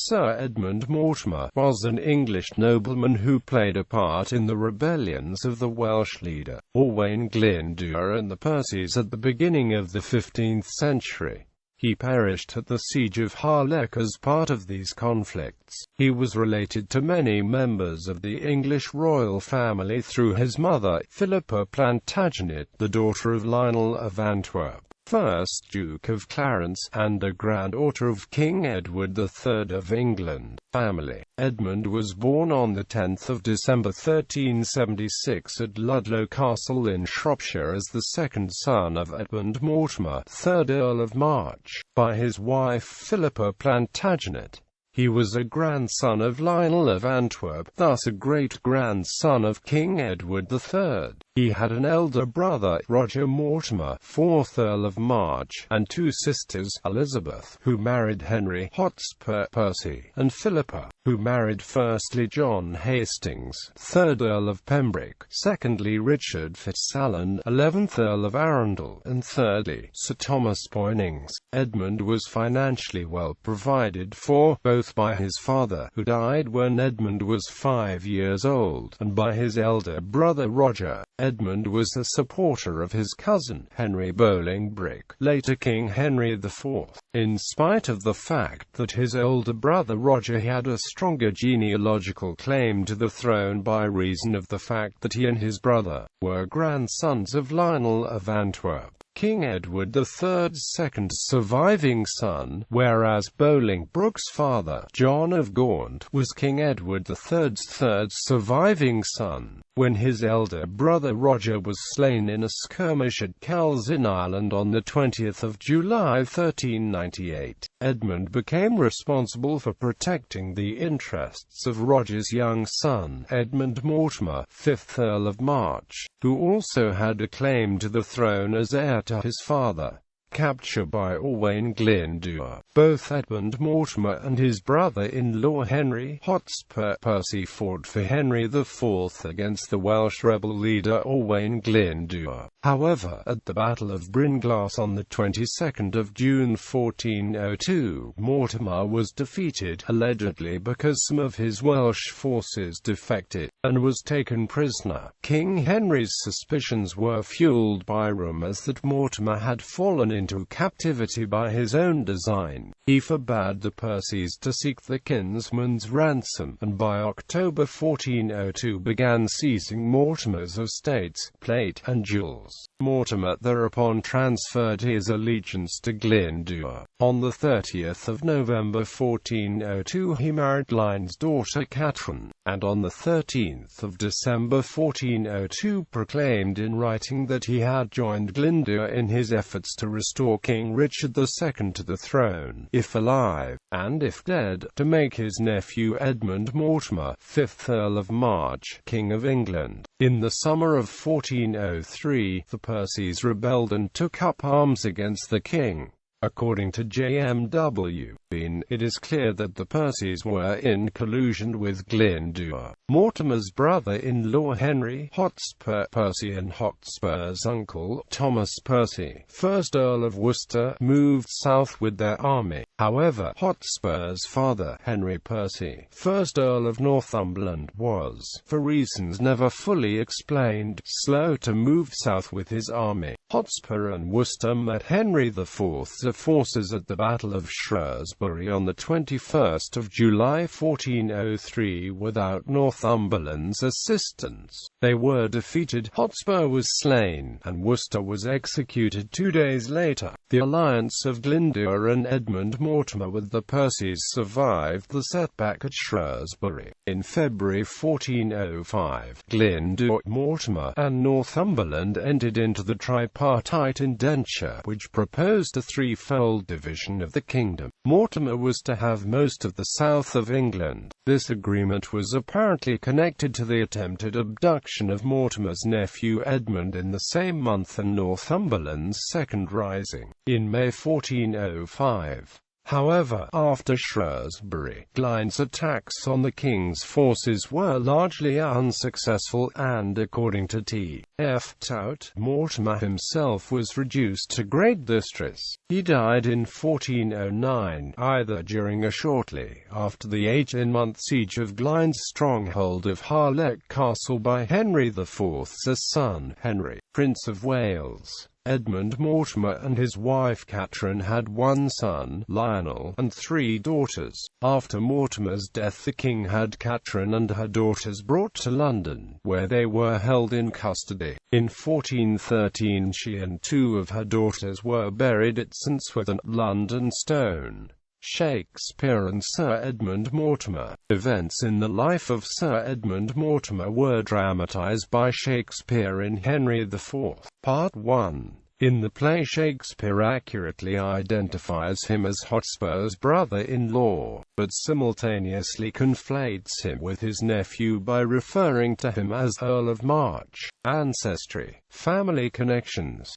Sir Edmund Mortimer was an English nobleman who played a part in the rebellions of the Welsh leader, Owain Glyndŵr and the Percys at the beginning of the 15th century. He perished at the siege of Harlech as part of these conflicts. He was related to many members of the English royal family through his mother, Philippa Plantagenet, the daughter of Lionel of Antwerp, 1st Duke of Clarence, and a granddaughter of King Edward III of England. Family. Edmund was born on the 10th of December 1376 at Ludlow Castle in Shropshire as the second son of Edmund Mortimer, 3rd Earl of March, by his wife Philippa Plantagenet. He was a grandson of Lionel of Antwerp, thus a great-grandson of King Edward III. He had an elder brother, Roger Mortimer, 4th Earl of March, and two sisters, Elizabeth, who married Henry Hotspur Percy, and Philippa, who married firstly John Hastings, 3rd Earl of Pembroke, secondly Richard Fitzalan, 11th Earl of Arundel, and thirdly Sir Thomas Poynings. Edmund was financially well provided for, both by his father, who died when Edmund was 5 years old, and by his elder brother Roger. Edmund was a supporter of his cousin, Henry Bolingbroke, later King Henry IV. In spite of the fact that his older brother Roger had a stronger genealogical claim to the throne by reason of the fact that he and his brother were grandsons of Lionel of Antwerp, King Edward III's second surviving son, whereas Bolingbroke's father, John of Gaunt, was King Edward III's third surviving son. When his elder brother Roger was slain in a skirmish at Kells in Ireland on the 20th of July 1398, Edmund became responsible for protecting the interests of Roger's young son, Edmund Mortimer, 5th Earl of March, who also had a claim to the throne as heir to his father. Capture by Owain Glyndŵr. Both Edmund Mortimer and his brother-in-law Henry Hotspur Percy fought for Henry IV against the Welsh rebel leader Owain Glyndŵr. However, at the Battle of Brynglas on the 22nd of June 1402, Mortimer was defeated, allegedly because some of his Welsh forces defected, and was taken prisoner. King Henry's suspicions were fueled by rumours that Mortimer had fallen into captivity by his own design. He forbade the Percys to seek the kinsman's ransom, and by October 1402 began seizing Mortimer's estates, plate, and jewels. Mortimer thereupon transferred his allegiance to Glyndŵr. On the 30th of November 1402 he married Lionel's daughter Catherine, and on the 13th of December 1402 proclaimed in writing that he had joined Glyndŵr in his efforts to restore King Richard II to the throne, if alive, and if dead, to make his nephew Edmund Mortimer, 5th Earl of March, King of England. In the summer of 1403, the Percys rebelled and took up arms against the king. According to JMW, it is clear that the Percys were in collusion with Glyndŵr. Mortimer's brother-in-law Henry Hotspur Percy and Hotspur's uncle, Thomas Percy, 1st Earl of Worcester, moved south with their army. However, Hotspur's father, Henry Percy, 1st Earl of Northumberland, was, for reasons never fully explained, slow to move south with his army. Hotspur and Worcester met Henry IV's forces at the Battle of Shrewsbury on the 21st of July 1403 without Northumberland's assistance. They were defeated, Hotspur was slain, and Worcester was executed 2 days later. The alliance of Glyndŵr and Edmund Mortimer with the Percys survived the setback at Shrewsbury. In February 1405, Glyndŵr, Mortimer, and Northumberland entered into the tripartite indenture, which proposed a threefold division of the kingdom. Mortimer was to have most of the south of England. This agreement was apparently connected to the attempted abduction of Mortimer's nephew Edmund in the same month and Northumberland's second rising. In May 1405, However, after Shrewsbury, Glyndŵr's attacks on the king's forces were largely unsuccessful, and according to T.F. Tout, Mortimer himself was reduced to great distress. He died in 1409, either during or shortly after the 18-month siege of Glyndŵr's stronghold of Harlech Castle by Henry IV's son, Henry, Prince of Wales. Edmund Mortimer and his wife Catherine had one son, Lionel, and 3 daughters. After Mortimer's death, the king had Catherine and her daughters brought to London, where they were held in custody. In 1413 she and 2 of her daughters were buried at St Swithin, London Stone. Shakespeare and Sir Edmund Mortimer. Events in the life of Sir Edmund Mortimer were dramatised by Shakespeare in Henry IV. Part 1. In the play, Shakespeare accurately identifies him as Hotspur's brother-in-law, but simultaneously conflates him with his nephew by referring to him as Earl of March. Ancestry. Family connections.